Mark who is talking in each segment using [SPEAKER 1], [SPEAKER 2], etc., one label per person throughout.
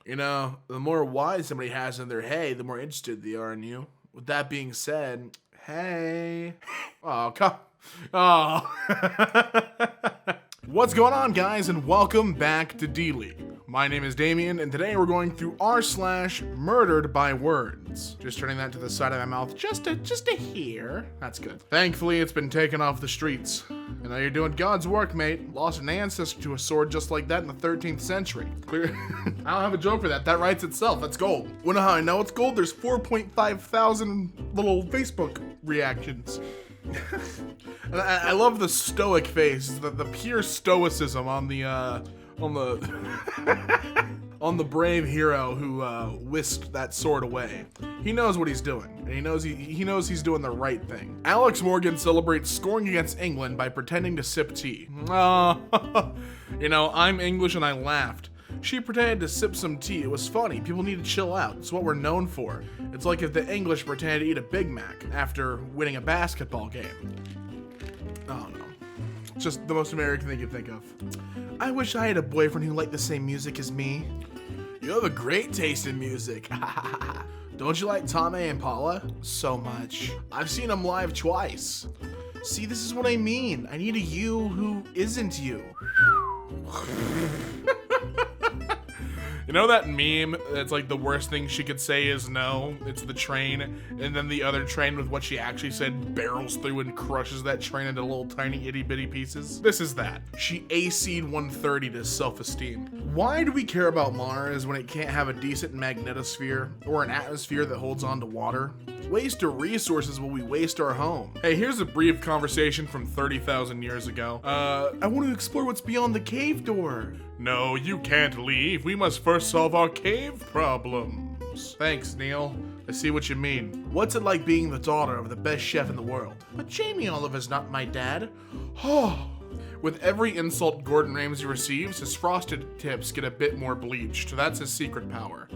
[SPEAKER 1] You know, the more why somebody has in their hey, the more interested they are in you. With that being said, hey. Oh, come. Oh. What's going on, guys, and welcome back to D-League. My name is Damien, and today we're going through r/Murderedbywords. Just turning that to the side of my mouth just to hear. That's good. Thankfully, it's been taken off the streets. And now you're doing God's work, mate. Lost an ancestor to a sword just like that in the 13th century. Clear. I don't have a joke for that. That writes itself. That's gold. Wanna know how I know it's gold? There's 4.5 thousand little Facebook reactions. And I love the stoic face, the pure stoicism on the on the brave hero who whisked that sword away. He knows what he's doing, and he knows he's doing the right thing. Alex Morgan celebrates scoring against England by pretending to sip tea. You know, I'm English and I laughed. She pretended to sip some tea. It was funny. People need to chill out. It's what we're known for. It's like if the English pretended to eat a Big Mac after winning a basketball game. Oh no. It's just the most American thing you think of. I wish I had a boyfriend who liked the same music as me. You have a great taste in music. Don't you like Tame Impala? So much. I've seen him live twice. See, this is what I mean. I need a you who isn't you. You know that meme that's like the worst thing she could say is no? It's the train, and then the other train with what she actually said barrels through and crushes that train into little tiny itty bitty pieces. This is that. She AC'd 130 to self-esteem. Why do we care about Mars when it can't have a decent magnetosphere or an atmosphere that holds on to water? Waste of resources while we waste our home. Hey, here's a brief conversation from 30,000 years ago. I want to explore what's beyond the cave door. No, you can't leave. We must first solve our cave problems. Thanks, Neil. I see what you mean. What's it like being the daughter of the best chef in the world? But Jamie Oliver's not my dad. Oh. With every insult Gordon Ramsay receives, his frosted tips get a bit more bleached. That's his secret power.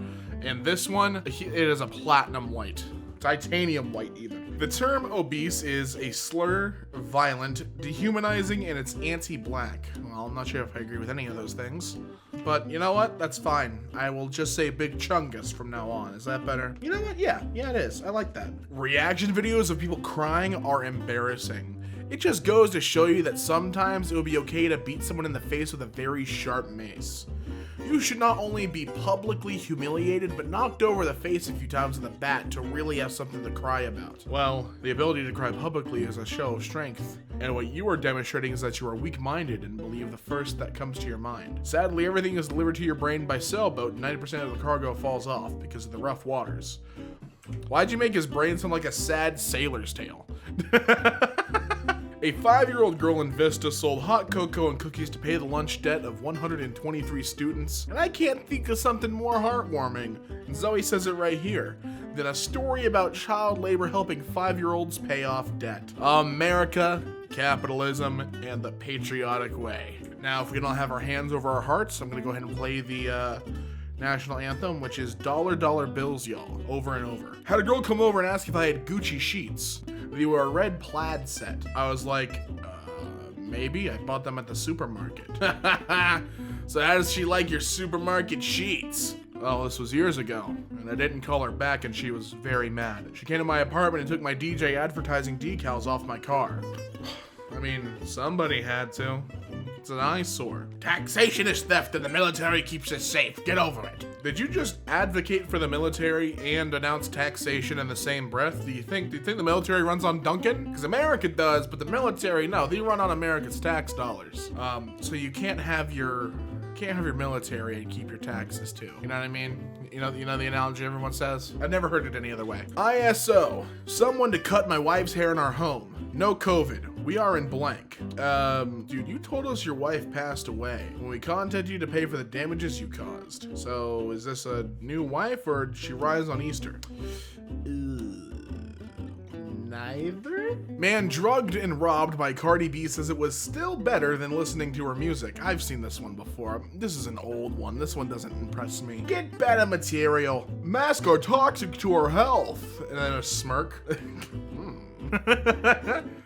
[SPEAKER 1] And this one, it is a platinum white. Titanium white even. The term obese is a slur, violent, dehumanizing, and it's anti-black. Well, I'm not sure if I agree with any of those things. But you know what? That's fine. I will just say Big Chungus from now on. Is that better? You know what? Yeah, it is. I like that. Reaction videos of people crying are embarrassing. It just goes to show you that sometimes it would be okay to beat someone in the face with a very sharp mace. You should not only be publicly humiliated, but knocked over the face a few times with a bat to really have something to cry about. Well, the ability to cry publicly is a show of strength, and what you are demonstrating is that you are weak-minded and believe the first that comes to your mind. Sadly, everything is delivered to your brain by sailboat, and 90% of the cargo falls off because of the rough waters. Why'd you make his brain sound like a sad sailor's tale? A 5-year-old girl in Vista sold hot cocoa and cookies to pay the lunch debt of 123 students, and I can't think of something more heartwarming, and Zoe says it right here, than a story about child labor helping 5-year-olds pay off debt. America, capitalism, and the patriotic way. Now, if we don't have our hands over our hearts, I'm gonna go ahead and play the national anthem, which is Dollar Dollar Bills, y'all, over and over. Had a girl come over and ask if I had Gucci sheets. They were a red plaid set. I was like, maybe. I bought them at the supermarket. So how does she like your supermarket sheets? Well, this was years ago, and I didn't call her back, and she was very mad. She came to my apartment and took my DJ advertising decals off my car. I mean, somebody had to. It's an eyesore. Taxation is theft and the military keeps us safe. Get over it. Did you just advocate for the military and announce taxation in the same breath? Do you think the military runs on Duncan? Because America does, but the military, no, they run on America's tax dollars. So you can't have your military and keep your taxes too. You know what I mean? You know the analogy everyone says? I've never heard it any other way. ISO, someone to cut my wife's hair in our home. No COVID. We are in blank. Dude, you told us your wife passed away when we contacted you to pay for the damages you caused. So is this a new wife or did she rise on Easter? Neither? Man drugged and robbed by Cardi B says it was still better than listening to her music. I've seen this one before. This is an old one. This one doesn't impress me. Get better material. Masks are toxic to our health. And then a smirk.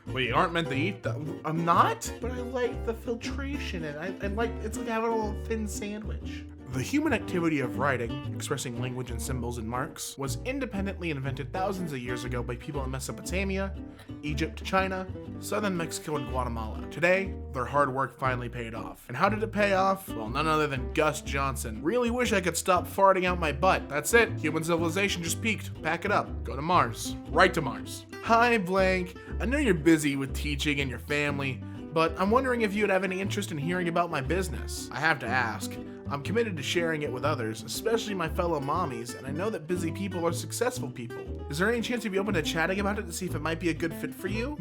[SPEAKER 1] Well, you aren't meant to eat them. I'm not? But I like the filtration and I like, it's like having a little thin sandwich. The human activity of writing, expressing language and symbols and marks, was independently invented thousands of years ago by people in Mesopotamia, Egypt, China, southern Mexico, and Guatemala. Today, their hard work finally paid off. And how did it pay off? Well, none other than Gus Johnson. Really wish I could stop farting out my butt. That's it. Human civilization just peaked. Pack it up. Go to Mars. Right to Mars. Hi, Blank. I know you're busy with teaching and your family, but I'm wondering if you'd have any interest in hearing about my business. I have to ask. I'm committed to sharing it with others, especially my fellow mommies, and I know that busy people are successful people. Is there any chance you'd be open to chatting about it to see if it might be a good fit for you?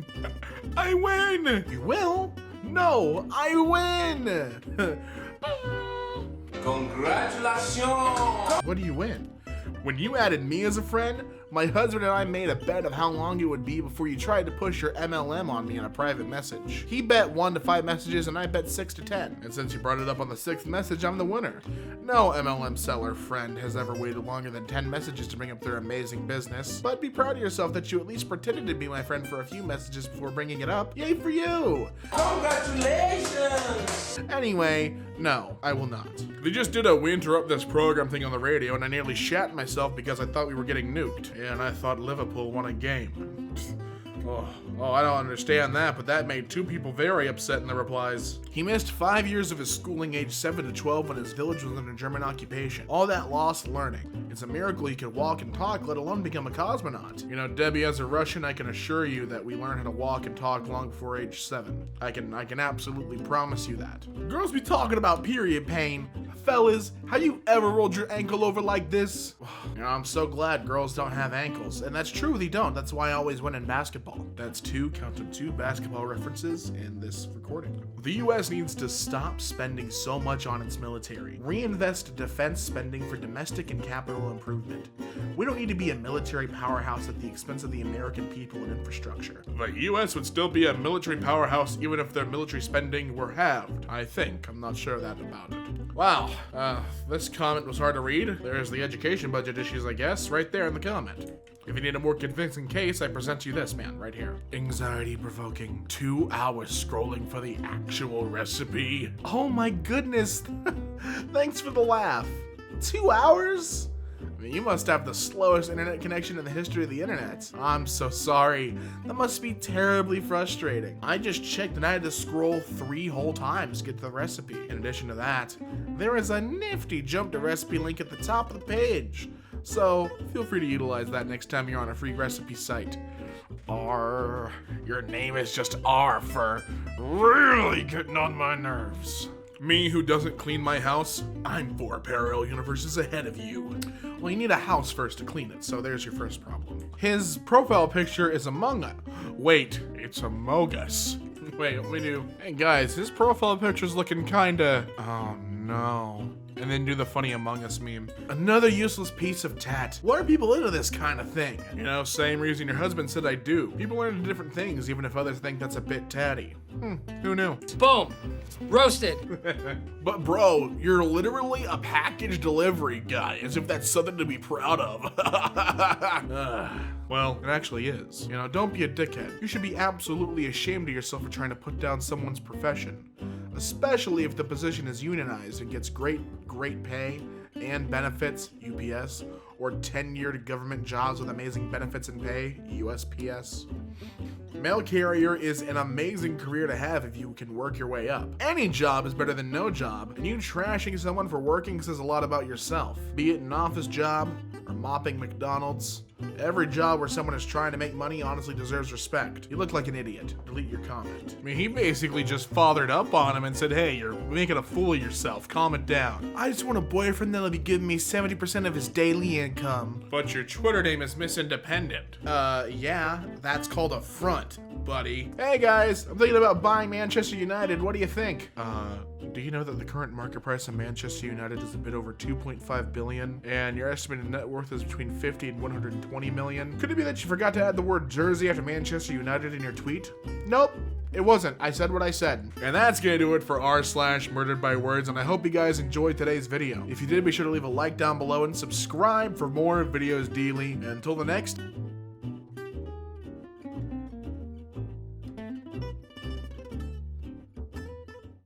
[SPEAKER 1] I win! You will? No, I win! Congratulations! What do you win? When you added me as a friend, my husband and I made a bet of how long it would be before you tried to push your MLM on me in a private message. He bet 1 to 5 messages and I bet 6 to 10. And since you brought it up on the 6th message, I'm the winner. No MLM seller friend has ever waited longer than 10 messages to bring up their amazing business. But be proud of yourself that you at least pretended to be my friend for a few messages before bringing it up. Yay for you! Congratulations! Anyway, no, I will not. They just did a we interrupt this program thing on the radio and I nearly shat myself because I thought we were getting nuked. And I thought Liverpool won a game. Oh, I don't understand that, but that made 2 people very upset in the replies. He missed 5 years of his schooling aged 7 to 12 when his village was under German occupation. All that lost learning. It's a miracle he could walk and talk, let alone become a cosmonaut. You know, Debbie, as a Russian, I can assure you that we learned how to walk and talk long before age 7. I can absolutely promise you that. Girls be talking about period pain. Fellas, have you ever rolled your ankle over like this? You know, I'm so glad girls don't have ankles. And that's true, they don't. That's why I always win in basketball. That's 2 basketball references in this recording. The US needs to stop spending so much on its military. Reinvest defense spending for domestic and capital improvement. We don't need to be a military powerhouse at the expense of the American people and infrastructure. The US would still be a military powerhouse even if their military spending were halved, I think. I'm not sure that about it. Wow, this comment was hard to read. There's the education budget issues, I guess, right there in the comment. If you need a more convincing case, I present you this man right here. Anxiety-provoking 2 hours scrolling for the actual recipe. Oh my goodness. Thanks for the laugh. 2 hours? I mean, you must have the slowest internet connection in the history of the internet. I'm so sorry. That must be terribly frustrating. I just checked and I had to scroll 3 whole times to get to the recipe. In addition to that, there is a nifty jump to recipe link at the top of the page. So feel free to utilize that next time you're on a free recipe site. R. Your name is just R for really getting on my nerves. Me who doesn't clean my house, I'm 4 parallel universes ahead of you. Well, you need a house first to clean it, so there's your first problem. His profile picture is Among Us. Wait, it's Among Us. Wait, we do. Hey guys, his profile picture's looking kinda... Oh no. And then do the funny Among Us meme. Another useless piece of tat. Why are people into this kind of thing? You know, same reason your husband said I do. People are into different things, even if others think that's a bit tatty. Who knew?
[SPEAKER 2] Boom. Roasted.
[SPEAKER 1] But bro, you're literally a package delivery guy, as if that's something to be proud of. Well, it actually is. You know, don't be a dickhead. You should be absolutely ashamed of yourself for trying to put down someone's profession. Especially if the position is unionized and gets great pay and benefits, UPS, or tenured government jobs with amazing benefits and pay, USPS. Mail carrier is an amazing career to have if you can work your way up. Any job is better than no job, and you trashing someone for working says a lot about yourself. Be it an office job or mopping McDonald's. Every job where someone is trying to make money honestly deserves respect. You look like an idiot. Delete your comment. I mean, he basically just fathered up on him and said, hey, you're making a fool of yourself. Calm it down. I just want a boyfriend that'll be giving me 70% of his daily income. But your Twitter name is Miss Independent. Yeah, that's called a front, buddy. Hey guys, I'm thinking about buying Manchester United. What do you think? Do you know that the current market price of Manchester United is a bit over 2.5 billion, and your estimated net worth is between 50 and 120 million? Could it be that you forgot to add the word Jersey after Manchester United in your tweet? Nope. It wasn't. I said what I said. And that's gonna do it for r/murderedbywords, and I hope you guys enjoyed today's video. If you did, be sure to leave a like down below and subscribe for more videos daily. And until the next,